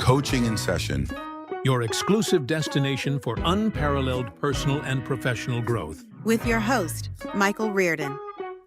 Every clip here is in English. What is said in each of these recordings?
Coaching in Session. Your exclusive destination for unparalleled personal and professional growth. With your host, Michael Rearden.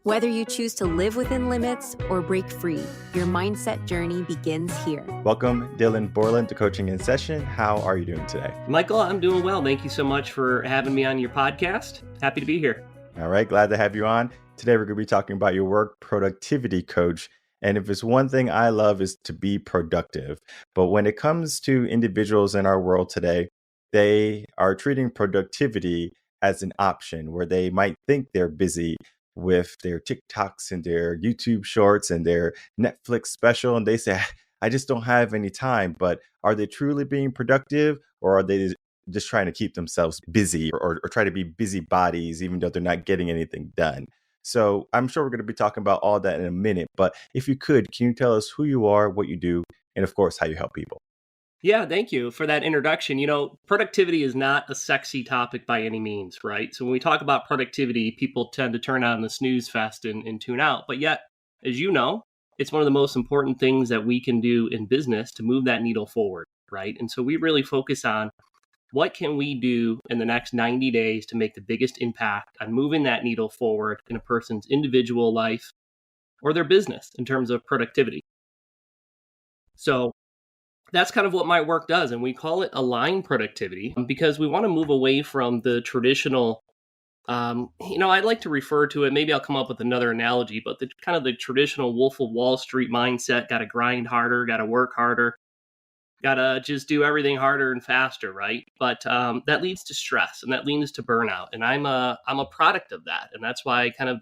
Whether you choose to live within limits or break free, your mindset journey begins here. Welcome, Dylan Borland to Coaching in Session. How are you doing today? Michael, I'm doing well. Thank you so much for having me on your podcast. Happy to be here. All right, glad to have you on. Today, we're going to be talking about your work productivity coach. And if it's one thing I love is to be productive. But when it comes to individuals in our world today, they are treating productivity as an option where they might think they're busy with their TikToks and their YouTube shorts and their Netflix special. And they say, I just don't have any time. But are they truly being productive, or are they just trying to keep themselves busy or try to be busybodies, even though they're not getting anything done? So I'm sure we're going to be talking about all that in a minute. But if you could, can you tell us who you are, what you do, and of course, how you help people? Yeah, thank you for that introduction. You know, productivity is not a sexy topic by any means, right? So when we talk about productivity, people tend to turn on the snooze fest and tune out. But yet, as you know, it's one of the most important things that we can do in business to move that needle forward, right? And so we really focus on what can we do in the next 90 days to make the biggest impact on moving that needle forward in a person's individual life or their business in terms of productivity. So that's kind of what my work does. And we call it aligned productivity because we want to move away from the traditional, I'd like to refer to it, maybe I'll come up with another analogy, but the kind of the traditional Wolf of Wall Street mindset, got to grind harder, got to work harder, got to just do everything harder and faster, right? But that leads to stress and that leads to burnout. And I'm a product of that. And that's why I kind of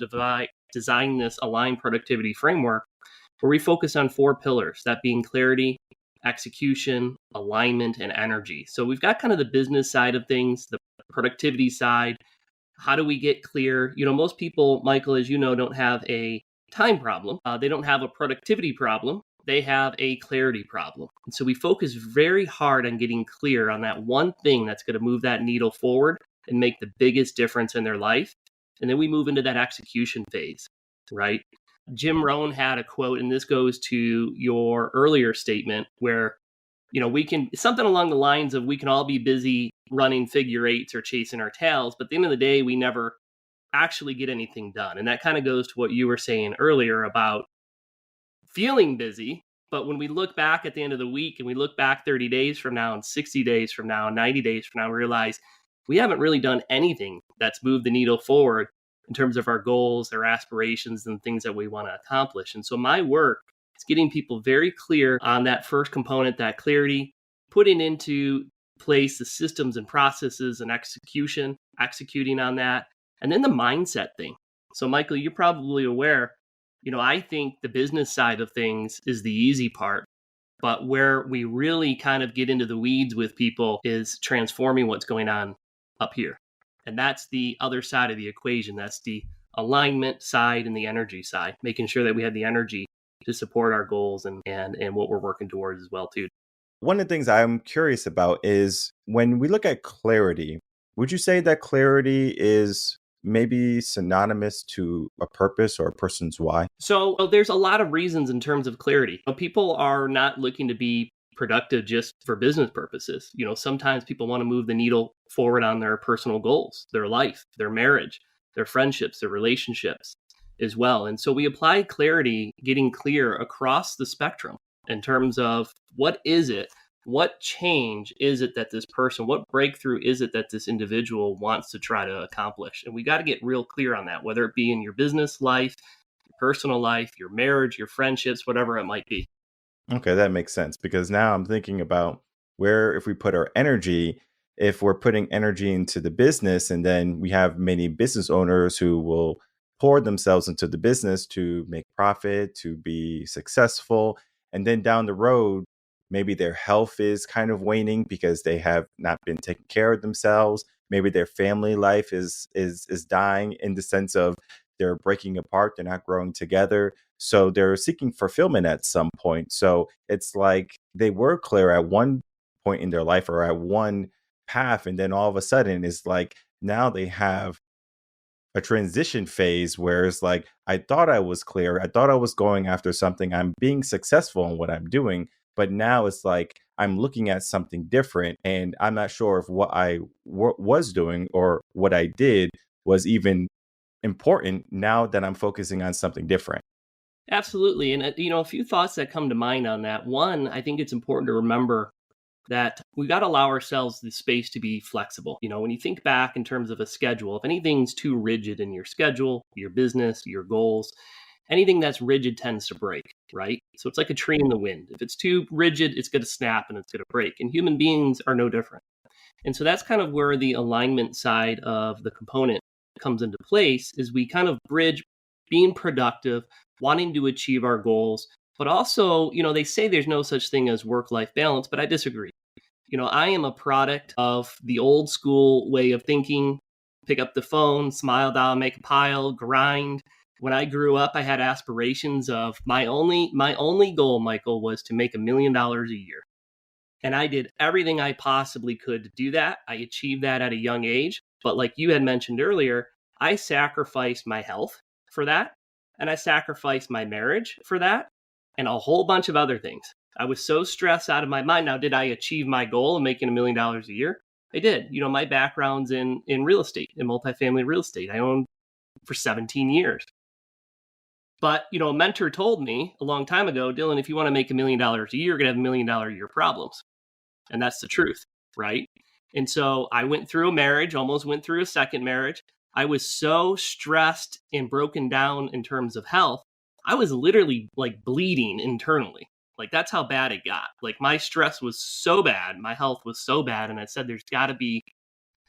designed this aligned productivity framework where we focus on 4 pillars, that being clarity, execution, alignment, and energy. So we've got kind of the business side of things, the productivity side. How do we get clear? You know, most people, Michael, as you know, don't have a time problem. They don't have a productivity problem. They have a clarity problem. And so we focus very hard on getting clear on that one thing that's going to move that needle forward and make the biggest difference in their life. And then we move into that execution phase, right? Jim Rohn had a quote, and this goes to your earlier statement where, you know, we can, something along the lines of, we can all be busy running figure eights or chasing our tails, but at the end of the day, we never actually get anything done. And that kind of goes to what you were saying earlier about feeling busy. But when we look back at the end of the week and we look back 30 days from now and 60 days from now and 90 days from now, we realize we haven't really done anything that's moved the needle forward in terms of our goals, our aspirations, and things that we want to accomplish. And so my work is getting people very clear on that first component, that clarity, putting into place the systems and processes and executing on that, and then the mindset thing. So Michael, you're probably aware, you know, I think the business side of things is the easy part, but where we really kind of get into the weeds with people is transforming what's going on up here. And that's the other side of the equation. That's the alignment side and the energy side, making sure that we have the energy to support our goals and what we're working towards as well, too. One of the things I'm curious about is when we look at clarity, would you say that clarity is maybe synonymous to a purpose or a person's why? So there's a lot of reasons in terms of clarity. People are not looking to be productive just for business purposes. You know, sometimes people want to move the needle forward on their personal goals, their life, their marriage, their friendships, their relationships as well. And so we apply clarity, getting clear across the spectrum in terms of what is it, what change is it that this person, what breakthrough is it that this individual wants to try to accomplish? And we got to get real clear on that, whether it be in your business life, your personal life, your marriage, your friendships, whatever it might be. Okay, that makes sense, because now I'm thinking about where, if we put our energy, if we're putting energy into the business, and then we have many business owners who will pour themselves into the business to make profit, to be successful. And then down the road, maybe their health is kind of waning because they have not been taking care of themselves. Maybe their family life is dying in the sense of they're breaking apart, they're not growing together. So they're seeking fulfillment at some point. So it's like they were clear at one point in their life or at one path, and then all of a sudden it's like now they have a transition phase where it's like, I thought I was clear, I thought I was going after something, I'm being successful in what I'm doing, but now it's like I'm looking at something different, and I'm not sure if what I was doing or what I did was even important now that I'm focusing on something different. Absolutely. And, a few thoughts that come to mind on that. One, I think it's important to remember that we got to allow ourselves the space to be flexible. When you think back in terms of a schedule, if anything's too rigid in your schedule, your business, your goals, anything that's rigid tends to break, right? So it's like a tree in the wind. If it's too rigid, it's going to snap and it's going to break. And human beings are no different. And so that's kind of where the alignment side of the component comes into place, is we kind of bridge being productive, wanting to achieve our goals, but also, they say there's no such thing as work-life balance, but I disagree. I am a product of the old school way of thinking: pick up the phone, smile down, make a pile, grind. When I grew up, I had aspirations of my only goal, Michael, was to make $1 million a year. And I did everything I possibly could to do that. I achieved that at a young age. But like you had mentioned earlier, I sacrificed my health for that. And I sacrificed my marriage for that, and a whole bunch of other things. I was so stressed out of my mind. Now, did I achieve my goal of making $1 million a year? I did. My background's in real estate, in multifamily real estate. I owned for 17 years. But, a mentor told me a long time ago, Dylan, if you want to make $1 million a year, you're going to have $1 million a year problems. And that's the truth, right? And so I went through a marriage, almost went through a second marriage. I was so stressed and broken down in terms of health. I was literally like bleeding internally. Like, that's how bad it got. Like, my stress was so bad, my health was so bad. And I said, there's got to be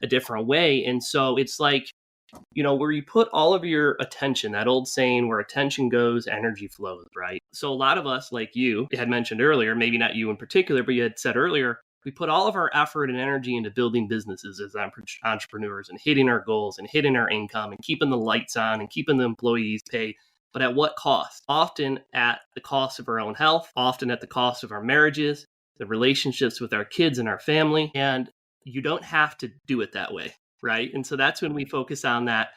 a different way. And so it's like, where you put all of your attention, that old saying, where attention goes, energy flows, right? So a lot of us, like you had mentioned earlier, maybe not you in particular, but you had said earlier, we put all of our effort and energy into building businesses as entrepreneurs and hitting our goals and hitting our income and keeping the lights on and keeping the employees paid. But at what cost? Often at the cost of our own health, often at the cost of our marriages, the relationships with our kids and our family. And you don't have to do it that way, right? And so that's when we focus on that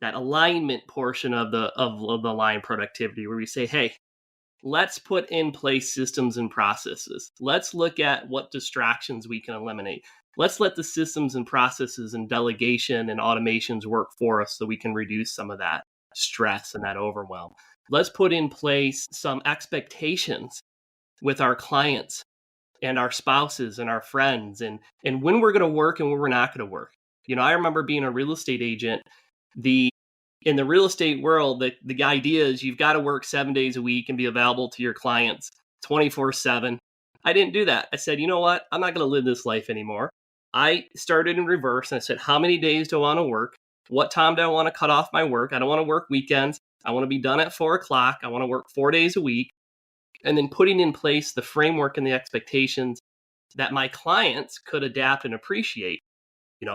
alignment portion of the line productivity, where we say, hey, let's put in place systems and processes. Let's look at what distractions we can eliminate. Let's let the systems and processes and delegation and automations work for us so we can reduce some of that stress and that overwhelm. Let's put in place some expectations with our clients and our spouses and our friends, and when we're going to work and when we're not going to work. I remember being a real estate agent. In the real estate world, the idea is you've got to work 7 days a week and be available to your clients 24/7. I didn't do that. I said, you know what? I'm not going to live this life anymore. I started in reverse, and I said, how many days do I want to work? What time do I want to cut off my work? I don't want to work weekends. I want to be done at 4:00. I want to work 4 days a week. And then putting in place the framework and the expectations that my clients could adapt and appreciate.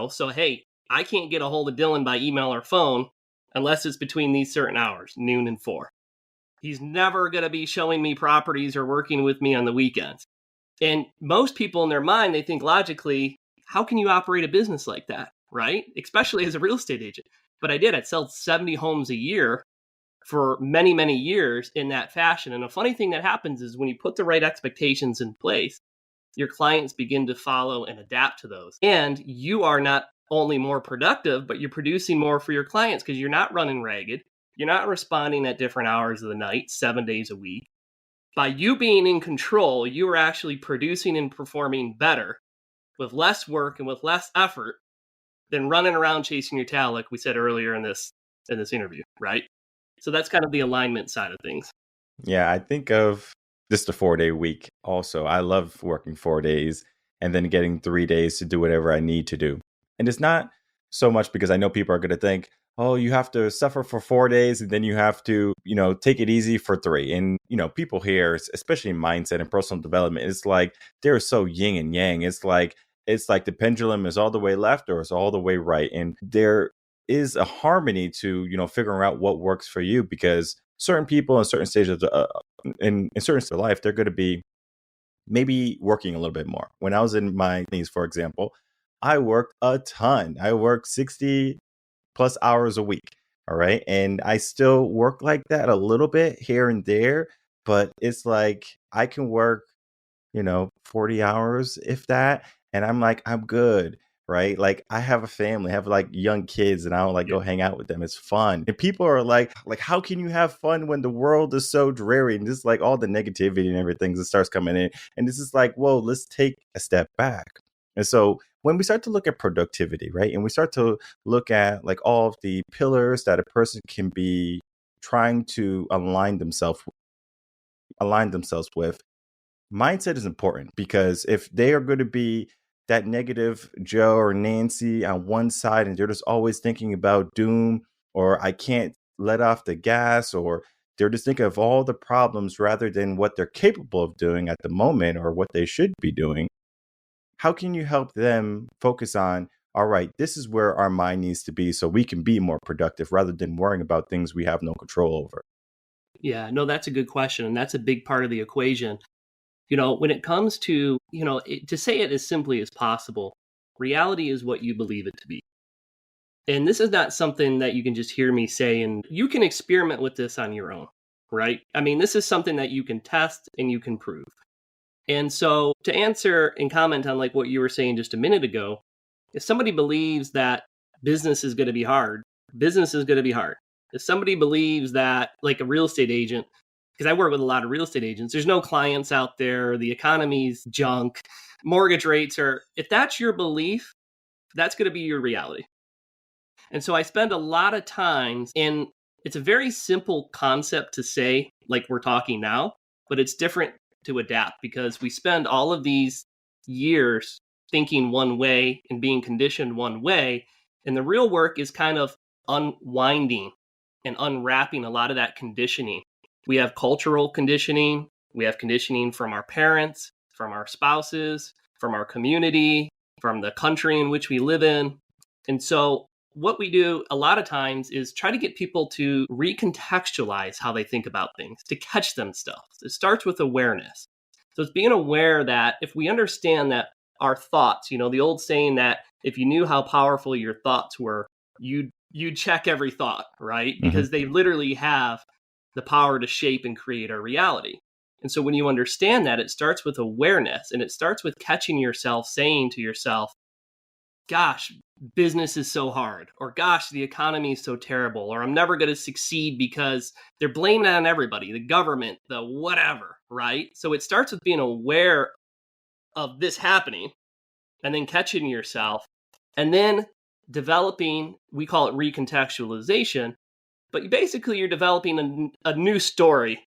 So, hey, I can't get a hold of Dylan by email or phone unless it's between these certain hours, noon and 4. He's never going to be showing me properties or working with me on the weekends. And most people in their mind, they think logically, how can you operate a business like that, right? Especially as a real estate agent. But I did. I'd sell 70 homes a year for many, many years in that fashion. And a funny thing that happens is when you put the right expectations in place, your clients begin to follow and adapt to those. And you are not only more productive, but you're producing more for your clients because you're not running ragged. You're not responding at different hours of the night, 7 days a week. By you being in control, you are actually producing and performing better with less work and with less effort than running around chasing your tail, like we said earlier in this interview, right? So that's kind of the alignment side of things. Yeah, I think of just a 4-day week also. I love working 4 days and then getting 3 days to do whatever I need to do. And it's not so much because I know people are going to think, oh, you have to suffer for 4 days and then you have to, take it easy for 3. And, people here, especially in mindset and personal development, it's like they're so yin and yang. It's like the pendulum is all the way left or it's all the way right. And there is a harmony to, figuring out what works for you, because certain people in certain stages of in certain stages of life, they're going to be maybe working a little bit more. When I was in my 20s, for example, I worked a ton. I worked 60 plus hours a week. All right. And I still work like that a little bit here and there, but it's like I can work 40 hours, if that. And I'm like, I'm good. Right. Like I have a family, I have like young kids, and I don't like Yeah. go hang out with them. It's fun. And people are like, how can you have fun when the world is so dreary? And just like all the negativity and everything that starts coming in. And this is like, whoa, let's take a step back. And so when we start to look at productivity, right, and we start to look at like all of the pillars that a person can be trying to align themselves with, mindset is important, because if they are going to be that negative Joe or Nancy on one side and they're just always thinking about doom, or I can't let off the gas, or they're just thinking of all the problems rather than what they're capable of doing at the moment or what they should be doing, how can you help them focus on, all right, this is where our mind needs to be so we can be more productive rather than worrying about things we have no control over? Yeah, no, that's a good question. And that's a big part of the equation. When it comes to, to say it as simply as possible, reality is what you believe it to be. And this is not something that you can just hear me say, and you can experiment with this on your own, right? I mean, this is something that you can test and you can prove. And so to answer and comment on like what you were saying just a minute ago, if somebody believes that business is going to be hard, business is going to be hard. If somebody believes that, like a real estate agent, because I work with a lot of real estate agents, there's no clients out there, the economy's junk, mortgage rates are, if that's your belief, that's going to be your reality. And so I spend a lot of times, and it's a very simple concept to say, like we're talking now, but it's different to adapt because we spend all of these years thinking one way and being conditioned one way. And the real work is kind of unwinding and unwrapping a lot of that conditioning. We have cultural conditioning, we have conditioning from our parents, from our spouses, from our community, from the country in which we live in. And so what we do a lot of times is try to get people to recontextualize how they think about things, to catch themselves. It starts with awareness. So it's being aware that if we understand that our thoughts, the old saying that if you knew how powerful your thoughts were, you'd check every thought, right? Because they literally have the power to shape and create our reality. And so when you understand that, it starts with awareness, and it starts with catching yourself saying to yourself, gosh, business is so hard, or gosh, the economy is so terrible, or I'm never going to succeed because they're blaming it on everybody, the government, the whatever, right? So it starts with being aware of this happening and then catching yourself and then developing, we call it recontextualization, but basically you're developing a new story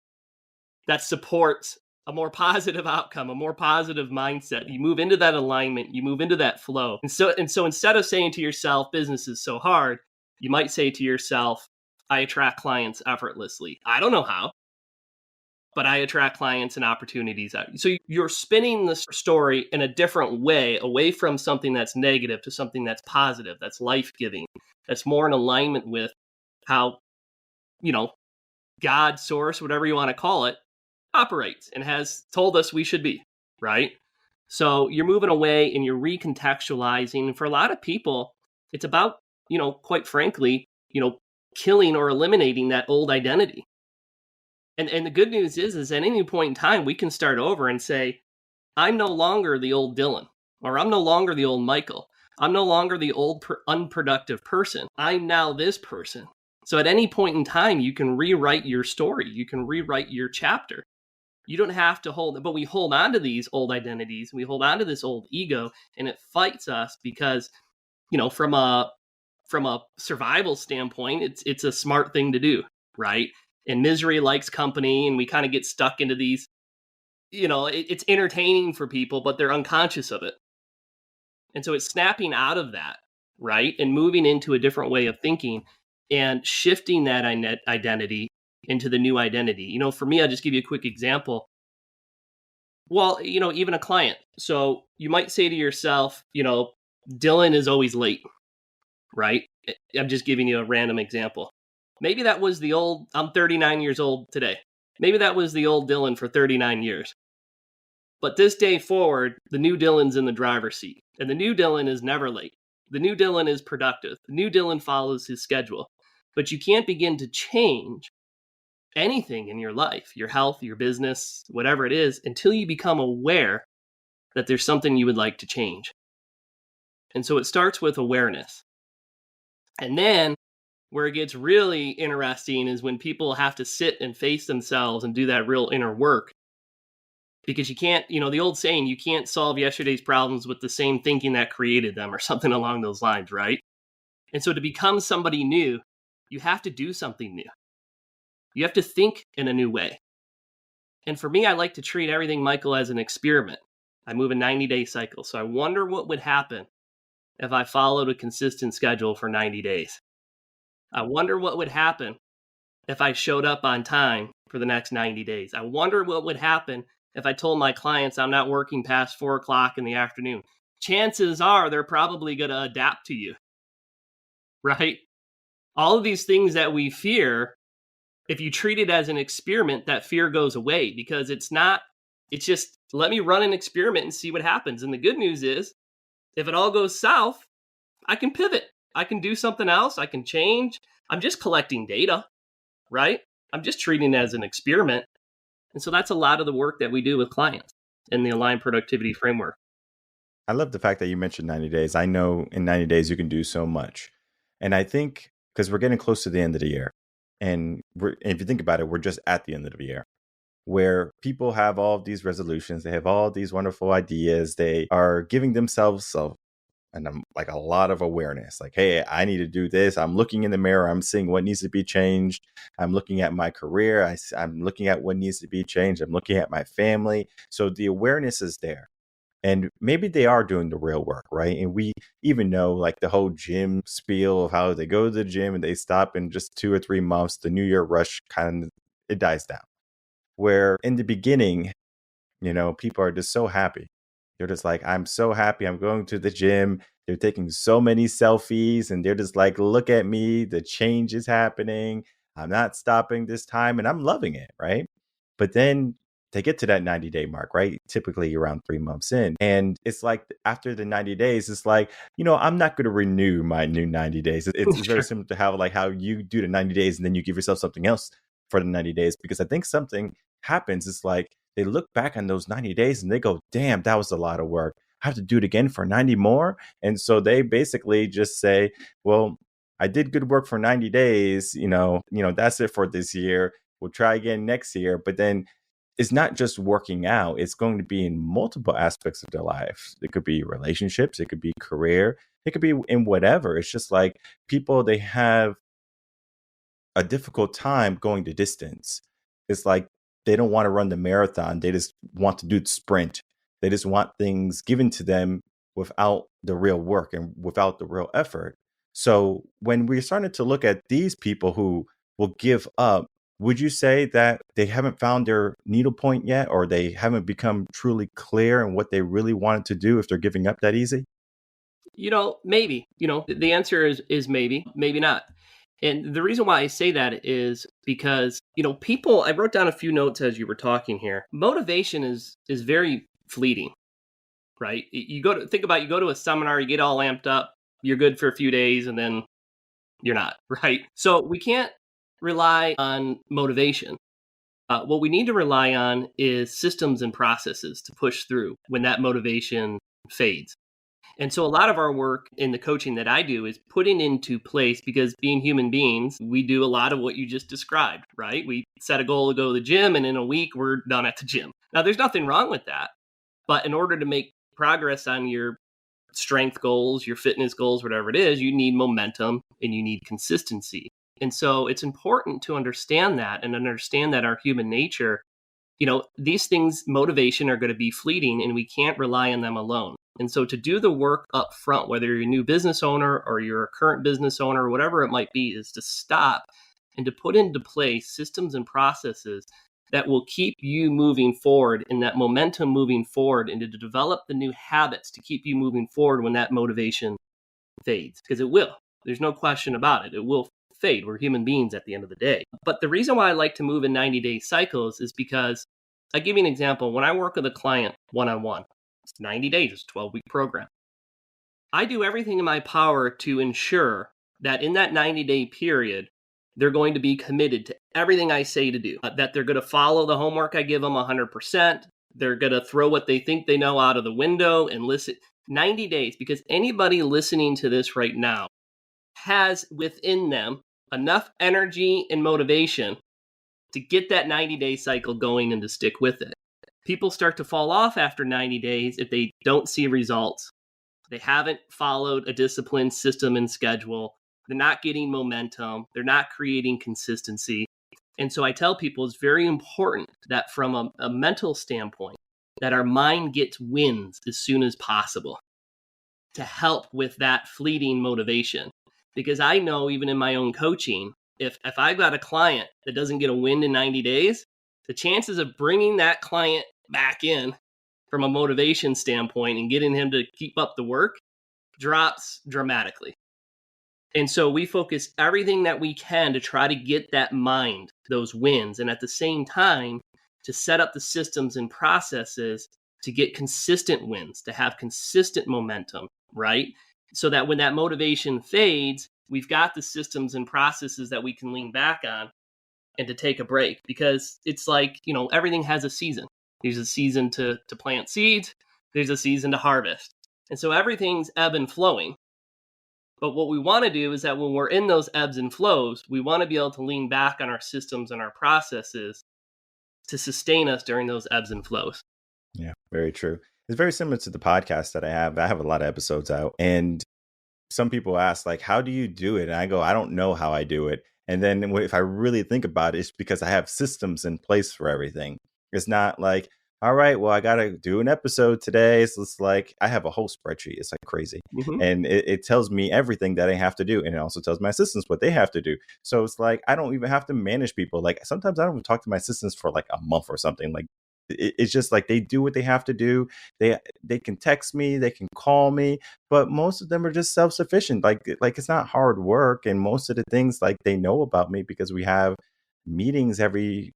that supports a more positive outcome, a more positive mindset. You move into that alignment, you move into that flow. And so instead of saying to yourself, business is so hard, you might say to yourself, I attract clients effortlessly. I don't know how, but I attract clients and opportunities. So you're spinning the story in a different way, away from something that's negative to something that's positive, that's life-giving, that's more in alignment with how, God, source, whatever you want to call it, operates and has told us we should be, right? So you're moving away and you're recontextualizing. And for a lot of people, it's about, quite frankly, killing or eliminating that old identity. And the good news is at any point in time, we can start over and say, I'm no longer the old Dylan, or I'm no longer the old Michael. I'm no longer the old unproductive person. I'm now this person. So at any point in time, you can rewrite your story. You can rewrite your chapter. You don't have to hold, but we hold on to these old identities. We hold on to this old ego, and it fights us because, from a survival standpoint, it's a smart thing to do, right? And misery likes company, and we kind of get stuck into these, it's entertaining for people, but they're unconscious of it. And so it's snapping out of that, right? And moving into a different way of thinking and shifting that identity into the new identity. For me, I'll just give you a quick example. Well, even a client. So you might say to yourself, Dylan is always late, right? I'm just giving you a random example. Maybe that was I'm 39 years old today. Maybe that was the old Dylan for 39 years. But this day forward, the new Dylan's in the driver's seat. And the new Dylan is never late. The new Dylan is productive. The new Dylan follows his schedule. But you can't begin to change anything in your life, your health, your business, whatever it is, until you become aware that there's something you would like to change. And so it starts with awareness. And then where it gets really interesting is when people have to sit and face themselves and do that real inner work. Because you can't, the old saying, you can't solve yesterday's problems with the same thinking that created them or something along those lines, right? And so to become somebody new, you have to do something new. You have to think in a new way. And for me, I like to treat everything, Michael, as an experiment. I move a 90-day cycle. So I wonder what would happen if I followed a consistent schedule for 90 days. I wonder what would happen if I showed up on time for the next 90 days. I wonder what would happen if I told my clients I'm not working past 4 o'clock in the afternoon. Chances are they're probably going to adapt to you, right? All of these things that we fear, if you treat it as an experiment, that fear goes away, because it's just, let me run an experiment and see what happens. And the good news is, if it all goes south, I can pivot. I can do something else. I can change. I'm just collecting data, right? I'm just treating it as an experiment. And so that's a lot of the work that we do with clients in the Aligned Productivity Framework. I love the fact that you mentioned 90 days. I know in 90 days you can do so much. And I think because we're getting close to the end of the year, and if you think about it, we're just at the end of the year, where people have all of these resolutions, they have all these wonderful ideas, they are giving themselves a lot of awareness, like, hey, I need to do this. I'm looking in the mirror, I'm seeing what needs to be changed. I'm looking at my career, I'm looking at what needs to be changed. I'm looking at my family. So the awareness is there. And maybe they are doing the real work, right? And we even know, like, the whole gym spiel of how they go to the gym and they stop in just 2 or 3 months, the New Year rush it dies down. Where in the beginning, people are just so happy. They're just like, I'm so happy. I'm going to the gym. They're taking so many selfies and they're just like, look at me. The change is happening. I'm not stopping this time and I'm loving it, right? But then they get to that 90-day mark, right? Typically around 3 months in. And it's like after the 90 days, it's like, I'm not going to renew my new 90 days. It's Sure. very similar to how you do the 90 days and then you give yourself something else for the 90 days. Because I think something happens. It's like they look back on those 90 days and they go, damn, that was a lot of work. I have to do it again for 90 more. And so they basically just say, well, I did good work for 90 days. That's it for this year. We'll try again next year. But then it's not just working out. It's going to be in multiple aspects of their life. It could be relationships. It could be career. It could be in whatever. It's just like people, they have a difficult time going the distance. It's like they don't want to run the marathon. They just want to do the sprint. They just want things given to them without the real work and without the real effort. So when we're starting to look at these people who will give up, would you say that they haven't found their needle point yet, or they haven't become truly clear in what they really wanted to do if they're giving up that easy? Maybe. The answer is maybe, maybe not. And the reason why I say that is because, people, I wrote down a few notes as you were talking here. Motivation is very fleeting, right? You go to a seminar, you get all amped up, you're good for a few days, and then you're not, right? So we can't rely on motivation. What we need to rely on is systems and processes to push through when that motivation fades. And so a lot of our work in the coaching that I do is putting into place, because being human beings, we do a lot of what you just described, right? We set a goal to go to the gym, and in a week, we're done at the gym. Now, there's nothing wrong with that. But in order to make progress on your strength goals, your fitness goals, whatever it is, you need momentum and you need consistency. And so it's important to understand that and understand that our human nature, these things, motivation, are going to be fleeting, and we can't rely on them alone. And so to do the work up front, whether you're a new business owner or you're a current business owner, whatever it might be, is to stop and to put into place systems and processes that will keep you moving forward, and that momentum moving forward, and to develop the new habits to keep you moving forward when that motivation fades. Because it will. There's no question about it. It will fade. We're human beings at the end of the day. But the reason why I like to move in 90-day cycles is because, I give you an example. When I work with a client one-on-one, it's 90 days, it's a 12-week program. I do everything in my power to ensure that in that 90-day period, they're going to be committed to everything I say to do, that they're going to follow the homework I give them 100%. They're going to throw what they think they know out of the window and listen 90 days, because anybody listening to this right now has within them enough energy and motivation to get that 90-day cycle going and to stick with it. People start to fall off after 90 days if they don't see results. They haven't followed a disciplined system and schedule. They're not getting momentum. They're not creating consistency. And so I tell people it's very important that from a mental standpoint, that our mind gets wins as soon as possible to help with that fleeting motivation. Because I know even in my own coaching, if I've got a client that doesn't get a win in 90 days, the chances of bringing that client back in from a motivation standpoint and getting him to keep up the work drops dramatically. And so we focus everything that we can to try to get that mind, those wins, and at the same time, to set up the systems and processes to get consistent wins, to have consistent momentum, right? So that when that motivation fades, we've got the systems and processes that we can lean back on and to take a break. Because it's like, everything has a season. There's a season to plant seeds. There's a season to harvest. And so everything's ebb and flowing. But what we want to do is that when we're in those ebbs and flows, we want to be able to lean back on our systems and our processes to sustain us during those ebbs and flows. Yeah, very true. It's very similar to the podcast that I have. I have a lot of episodes out, and some people ask, like, how do you do it? And I go, I don't know how I do it. And then if I really think about it, it's because I have systems in place for everything. It's not like, all right, well, I got to do an episode today. So it's like I have a whole spreadsheet. It's like crazy. Mm-hmm. And it tells me everything that I have to do. And it also tells my assistants what they have to do. So it's like I don't even have to manage people. Like sometimes I don't even talk to my assistants for like a month or something. Like it's just like they do what they have to do. They can text me, they can call me, but most of them are just self-sufficient. Like it's not hard work. And most of the things like they know about me because we have meetings every,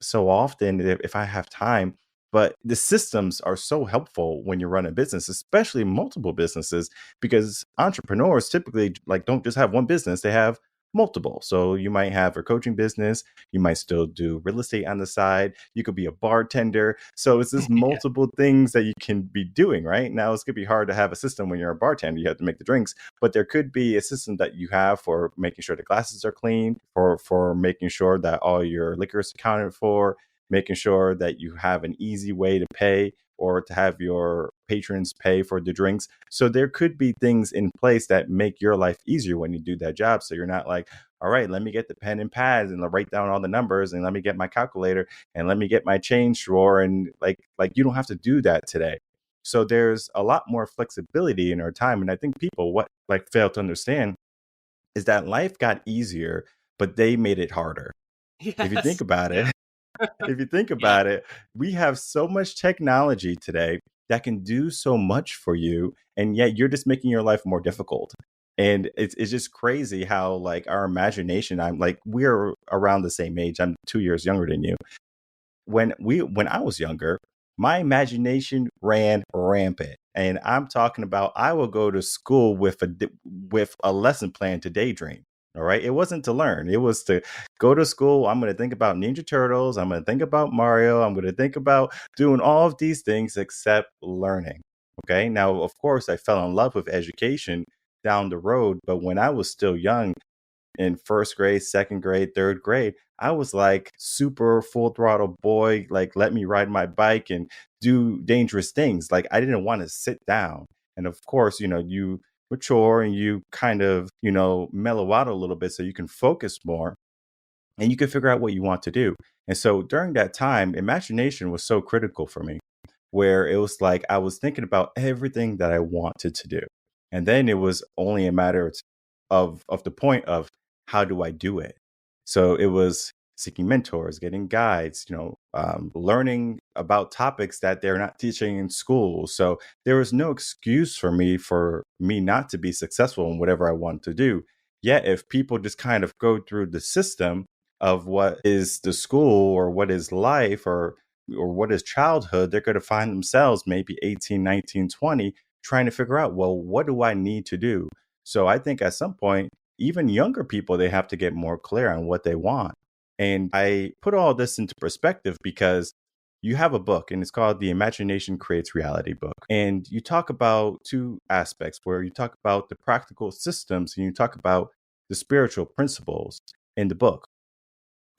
so often if I have time. But the systems are so helpful when you run a business, especially multiple businesses, because entrepreneurs typically like don't just have one business, they have multiple. So you might have a coaching business, you might still do real estate on the side, you could be a bartender. So it's just multiple things that you can be doing, right? Now it's gonna be hard to have a system when you're a bartender, you have to make the drinks, but there could be a system that you have for making sure the glasses are clean, for making sure that all your liquor is accounted for, making sure that you have an easy way to pay or to have your patrons pay for the drinks. So there could be things in place that make your life easier when you do that job. So you're not like, all right, let me get the pen and pads and write down all the numbers and let me get my calculator and let me get my change drawer. And like you don't have to do that today. So there's a lot more flexibility in our time. And I think people what like fail to understand is that life got easier, but they made it harder. Yes. If you think about it, we have so much technology today that can do so much for you. And yet you're just making your life more difficult. And it's just crazy how like our imagination, we're around the same age. I'm 2 years younger than you. When I was younger, my imagination ran rampant. And I'm talking about I will go to school with a lesson plan to daydream. All right. It wasn't to learn. It was to go to school. I'm going to think about Ninja Turtles. I'm going to think about Mario. I'm going to think about doing all of these things except learning. Okay. Now, of course, I fell in love with education down the road. But when I was still young in first grade, second grade, third grade, I was like super full throttle boy. Like, let me ride my bike and do dangerous things. Like I didn't want to sit down. And of course, you mature and you kind of, mellow out a little bit so you can focus more and you can figure out what you want to do. And so during that time, imagination was so critical for me, where it was like I was thinking about everything that I wanted to do. And then it was only a matter of the point of how do I do it? So it was seeking mentors, getting guides, learning about topics that they're not teaching in school. So there was no excuse for me not to be successful in whatever I want to do. Yet if people just kind of go through the system of what is the school or what is life or what is childhood, they're going to find themselves maybe 18, 19, 20, trying to figure out, well, what do I need to do? So I think at some point, even younger people, they have to get more clear on what they want. And I put all this into perspective because you have a book and it's called The Imagination Creates Reality book. And you talk about two aspects where you talk about the practical systems and you talk about the spiritual principles in the book.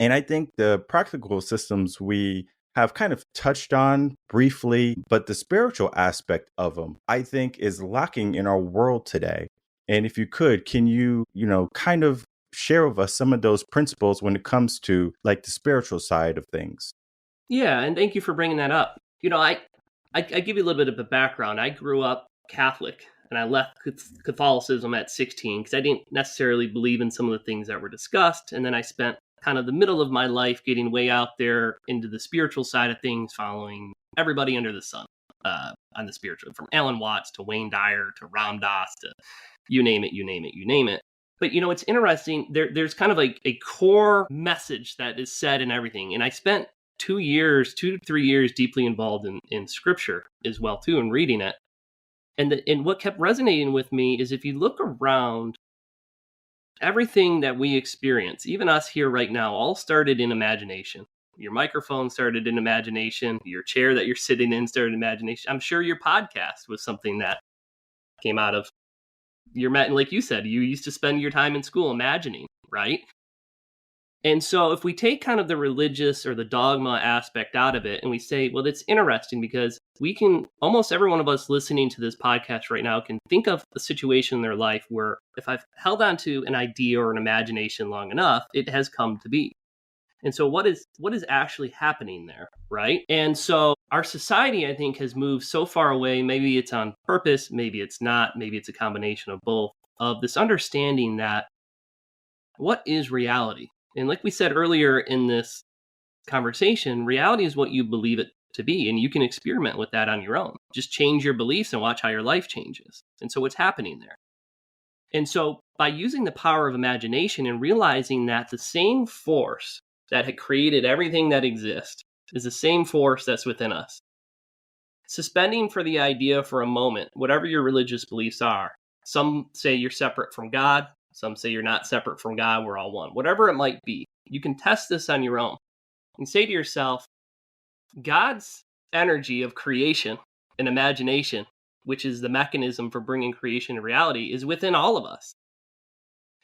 And I think the practical systems we have kind of touched on briefly, but the spiritual aspect of them, I think, is lacking in our world today. And if you could, can you, kind of share with us some of those principles when it comes to like the spiritual side of things? Yeah, and thank you for bringing that up. I give you a little bit of a background. I grew up Catholic, and I left Catholicism at 16 because I didn't necessarily believe in some of the things that were discussed. And then I spent kind of the middle of my life getting way out there into the spiritual side of things, following everybody under the sun on the spiritual, from Alan Watts to Wayne Dyer to Ram Dass to you name it. But, it's interesting. There's kind of like a core message that is said in everything. And I spent 2 to 3 years deeply involved in scripture as well, too, and reading it. And what kept resonating with me is if you look around, everything that we experience, even us here right now, all started in imagination. Your microphone started in imagination. Your chair that you're sitting in started in imagination. I'm sure your podcast was something that came out of like you said, you used to spend your time in school imagining, right? And so if we take kind of the religious or the dogma aspect out of it and we say, well, that's interesting because almost every one of us listening to this podcast right now can think of a situation in their life where if I've held on to an idea or an imagination long enough, it has come to be. And so what is actually happening there, right? And so our society, I think, has moved so far away. Maybe it's on purpose, maybe it's not, maybe it's a combination of both, of this understanding that what is reality? And like we said earlier in this conversation, reality is what you believe it to be, and you can experiment with that on your own. Just change your beliefs and watch how your life changes. And so what's happening there? And so by using the power of imagination and realizing that the same force that had created everything that exists is the same force that's within us. Suspending for the idea for a moment, whatever your religious beliefs are. Some say you're separate from God. Some say you're not separate from God. We're all one. Whatever it might be, you can test this on your own and say to yourself, God's energy of creation and imagination, which is the mechanism for bringing creation to reality, is within all of us.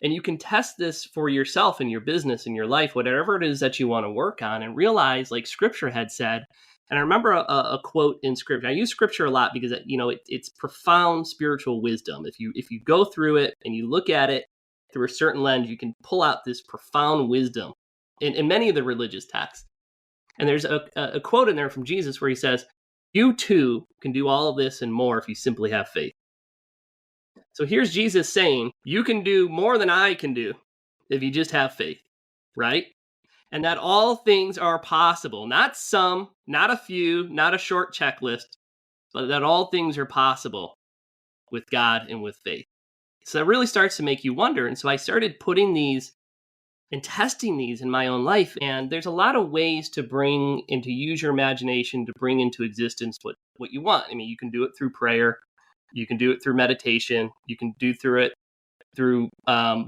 And you can test this for yourself in your business, in your life, whatever it is that you want to work on, and realize, like Scripture had said, and I remember a quote in Scripture. I use Scripture a lot because it's profound spiritual wisdom. If you go through it and you look at it through a certain lens, you can pull out this profound wisdom in many of the religious texts. And there's a quote in there from Jesus where he says, "You too can do all of this and more if you simply have faith." So here's Jesus saying, you can do more than I can do if you just have faith, right? And that all things are possible. Not some, not a few, not a short checklist, but that all things are possible with God and with faith. So that really starts to make you wonder. And so I started putting these and testing these in my own life. And there's a lot of ways to bring and to use your imagination to bring into existence what you want. I mean, you can do it through prayer. You can do it through meditation. You can do it through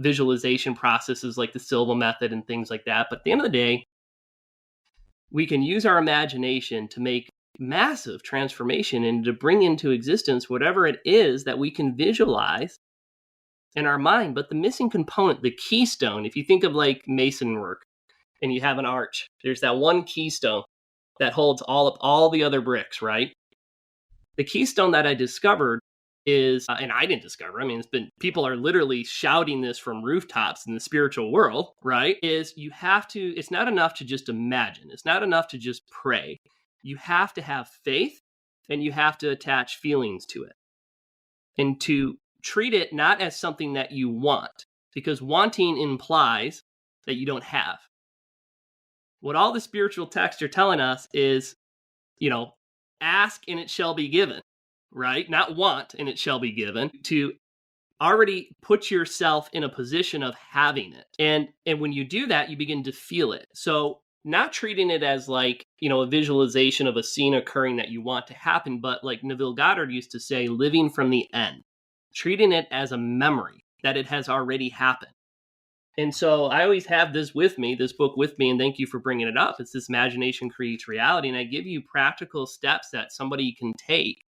visualization processes like the Silva method and things like that. But at the end of the day, we can use our imagination to make massive transformation and to bring into existence whatever it is that we can visualize in our mind. But the missing component, the keystone, if you think of like mason work and you have an arch, there's that one keystone that holds all the other bricks, right? The keystone that I discovered is, and I didn't discover, I mean, people are literally shouting this from rooftops in the spiritual world, right? It's not enough to just imagine. It's not enough to just pray. You have to have faith and you have to attach feelings to it and to treat it not as something that you want, because wanting implies that you don't have. What all the spiritual texts are telling us is, ask and it shall be given, right? Not want and it shall be given, to already put yourself in a position of having it. And when you do that, you begin to feel it. So not treating it as like, a visualization of a scene occurring that you want to happen, but like Neville Goddard used to say, living from the end, treating it as a memory that it has already happened. And so I always have this book with me, and thank you for bringing it up. It's this Imagination Creates Reality. And I give you practical steps that somebody can take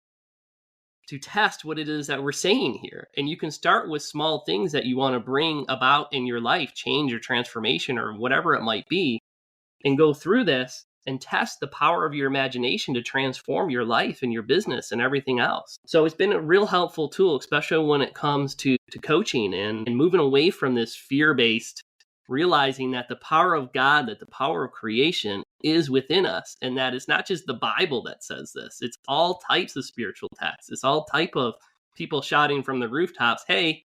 to test what it is that we're saying here. And you can start with small things that you want to bring about in your life, change or transformation or whatever it might be, and go through this and test the power of your imagination to transform your life and your business and everything else. So it's been a real helpful tool, especially when it comes to coaching and moving away from this fear-based, realizing that the power of God, that the power of creation is within us, and that it's not just the Bible that says this. It's all types of spiritual texts. It's all type of people shouting from the rooftops, hey,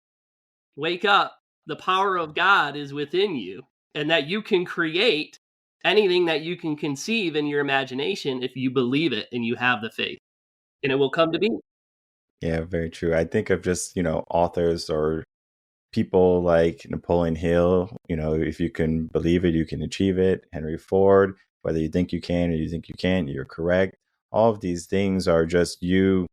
wake up. The power of God is within you, and that you can create anything that you can conceive in your imagination if you believe it and you have the faith, and it will come to be. Yeah, very true. I think of just, authors or people like Napoleon Hill, if you can believe it, you can achieve it. Henry Ford, whether you think you can or you think you can't, you're correct. All of these things are just you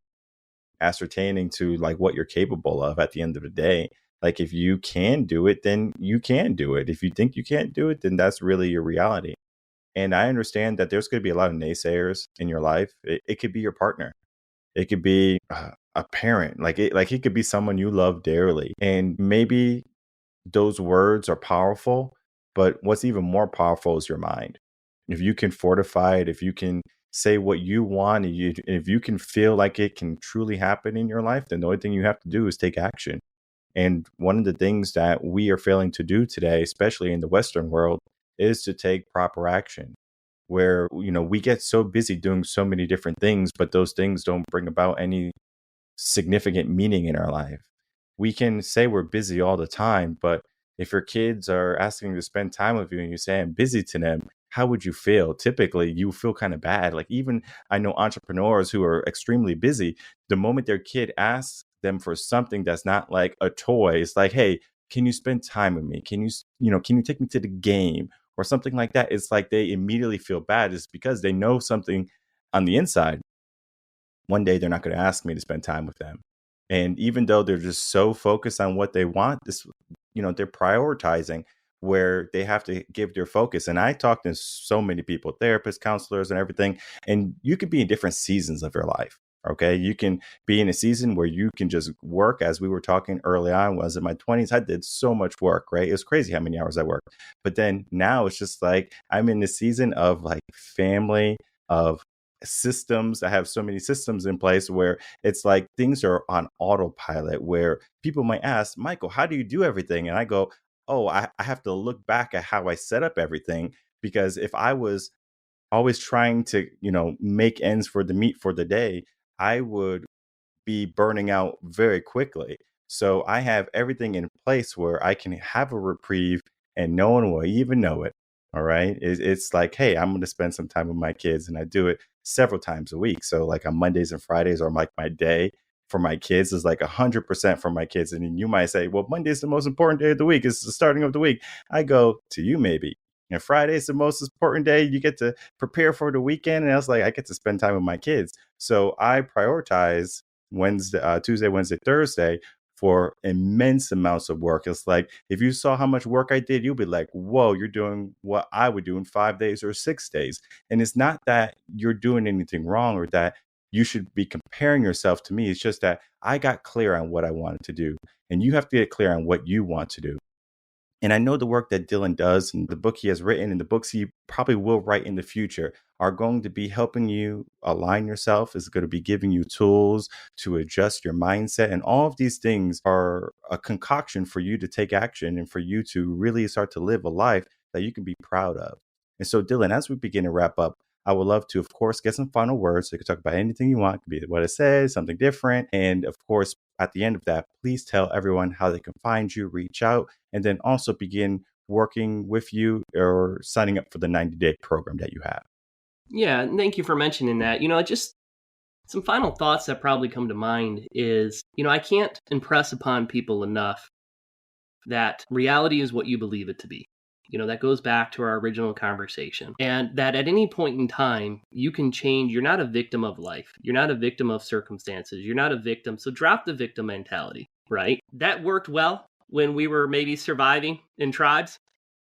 ascertaining to like what you're capable of at the end of the day. Like if you can do it, then you can do it. If you think you can't do it, then that's really your reality. And I understand that there's going to be a lot of naysayers in your life. It could be your partner. It could be a parent. It could be someone you love dearly. And maybe those words are powerful, but what's even more powerful is your mind. If you can fortify it, if you can say what you want, and if you can feel like it can truly happen in your life, then the only thing you have to do is take action. And one of the things that we are failing to do today, especially in the Western world, is to take proper action. Where, we get so busy doing so many different things, but those things don't bring about any significant meaning in our life. We can say we're busy all the time, but if your kids are asking to spend time with you and you say I'm busy to them, how would you feel? Typically, you feel kind of bad. Like even I know entrepreneurs who are extremely busy. The moment their kid asks them for something that's not like a toy, it's like, hey, can you spend time with me? Can you take me to the game or something like that? It's like they immediately feel bad. It's because they know something on the inside. One day they're not going to ask me to spend time with them. And even though they're just so focused on what they want, they're prioritizing where they have to give their focus. And I talk to so many people, therapists, counselors, and everything. And you could be in different seasons of your life. Okay. You can be in a season where you can just work. As we were talking early on, when I was in my 20s, I did so much work, right? It was crazy how many hours I worked. But then now it's just like I'm in the season of like family, of systems. I have so many systems in place where it's like things are on autopilot, where people might ask, Michael, how do you do everything? And I go, oh, I have to look back at how I set up everything, because if I was always trying to, make ends for the meat for the day, I would be burning out very quickly. So I have everything in place where I can have a reprieve and no one will even know it. All right. It's like, hey, I'm going to spend some time with my kids, and I do it several times a week. So like on Mondays and Fridays are like my day for my kids is like 100% for my kids. And you might say, well, Monday is the most important day of the week. It's the starting of the week. I go, to you, maybe. And Friday is the most important day. You get to prepare for the weekend. And I was like, I get to spend time with my kids. So I prioritize Tuesday, Wednesday, Thursday for immense amounts of work. It's like, if you saw how much work I did, you'll be like, whoa, you're doing what I would do in 5 days or 6 days. And it's not that you're doing anything wrong or that you should be comparing yourself to me. It's just that I got clear on what I wanted to do, and you have to get clear on what you want to do. And I know the work that Dylan does and the book he has written and the books he probably will write in the future are going to be helping you align yourself, is going to be giving you tools to adjust your mindset. And all of these things are a concoction for you to take action and for you to really start to live a life that you can be proud of. And so, Dylan, as we begin to wrap up, I would love to, of course, get some final words. So you can talk about anything you want. It could be what it says, something different. And of course, at the end of that, please tell everyone how they can find you, reach out, and then also begin working with you or signing up for the 90-day program that you have. Yeah, and thank you for mentioning that. Just some final thoughts that probably come to mind is, I can't impress upon people enough that reality is what you believe it to be. That goes back to our original conversation. And that at any point in time, you can change. You're not a victim of life. You're not a victim of circumstances. You're not a victim. So drop the victim mentality, right? That worked well when we were maybe surviving in tribes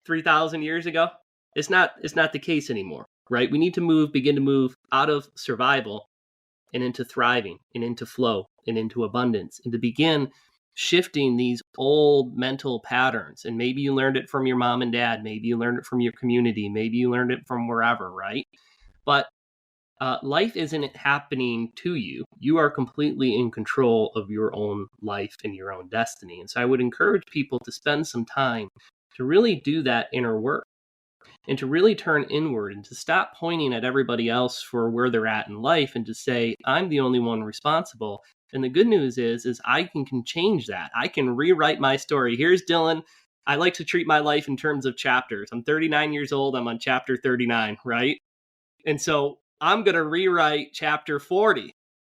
3,000 years ago? It's not the case anymore, right? We need to begin to move out of survival and into thriving and into flow and into abundance, and to begin shifting these old mental patterns. And maybe you learned it from your mom and dad. Maybe you learned it from your community. Maybe you learned it from wherever, right? But life isn't happening to you. You are completely in control of your own life and your own destiny. And so I would encourage people to spend some time to really do that inner work and to really turn inward and to stop pointing at everybody else for where they're at in life and to say, I'm the only one responsible. And the good news is I can change that. I can rewrite my story. Here's Dylan. I like to treat my life in terms of chapters. I'm 39 years old. I'm on chapter 39, right? And so I'm going to rewrite chapter 40,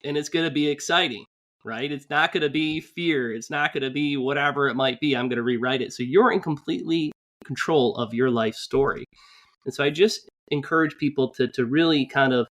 and it's going to be exciting, right? It's not going to be fear. It's not going to be whatever it might be. I'm going to rewrite it. So you're in completely control of your life story. And so I just encourage people to really kind of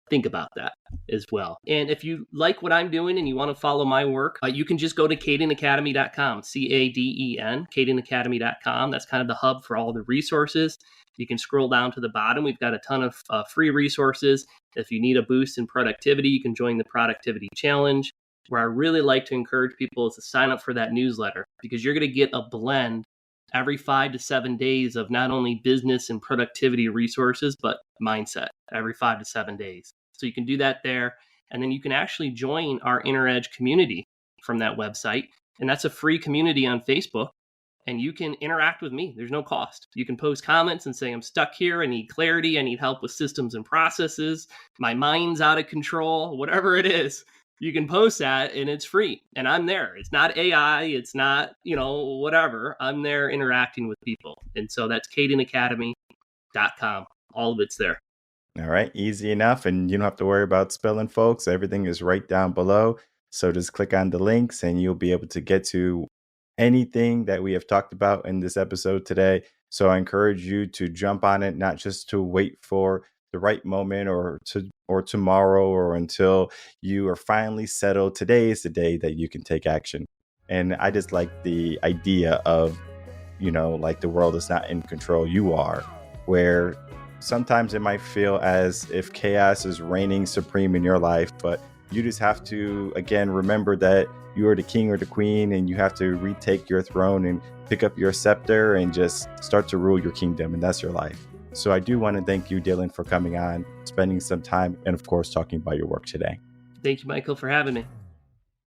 think about that as well. And if you like what I'm doing and you want to follow my work, you can just go to cadenacademy.com, CADEN, cadenacademy.com. That's kind of the hub for all the resources. You can scroll down to the bottom. We've got a ton of free resources. If you need a boost in productivity, you can join the Productivity Challenge. Where I really like to encourage people is to sign up for that newsletter, because you're going to get a blend every 5 to 7 days of not only business and productivity resources, but mindset every 5 to 7 days. So you can do that there. And then you can actually join our Inner Edge community from that website. And that's a free community on Facebook. And you can interact with me. There's no cost. You can post comments and say, I'm stuck here. I need clarity. I need help with systems and processes. My mind's out of control, whatever it is. You can post that and it's free. And I'm there. It's not AI. It's not, whatever. I'm there interacting with people. And so that's cadenacademy.com. All of it's there. All right. Easy enough. And you don't have to worry about spelling, folks. Everything is right down below. So just click on the links and you'll be able to get to anything that we have talked about in this episode today. So I encourage you to jump on it, not just to wait for the right moment or tomorrow or until you are finally settled. Today is the day that you can take action. And I just like the idea of, like the world is not in control. You are, where sometimes it might feel as if chaos is reigning supreme in your life, but you just have to, again, remember that you are the king or the queen, and you have to retake your throne and pick up your scepter and just start to rule your kingdom. And that's your life. So I do want to thank you, Dylan, for coming on, spending some time, and of course, talking about your work today. Thank you, Michael, for having me.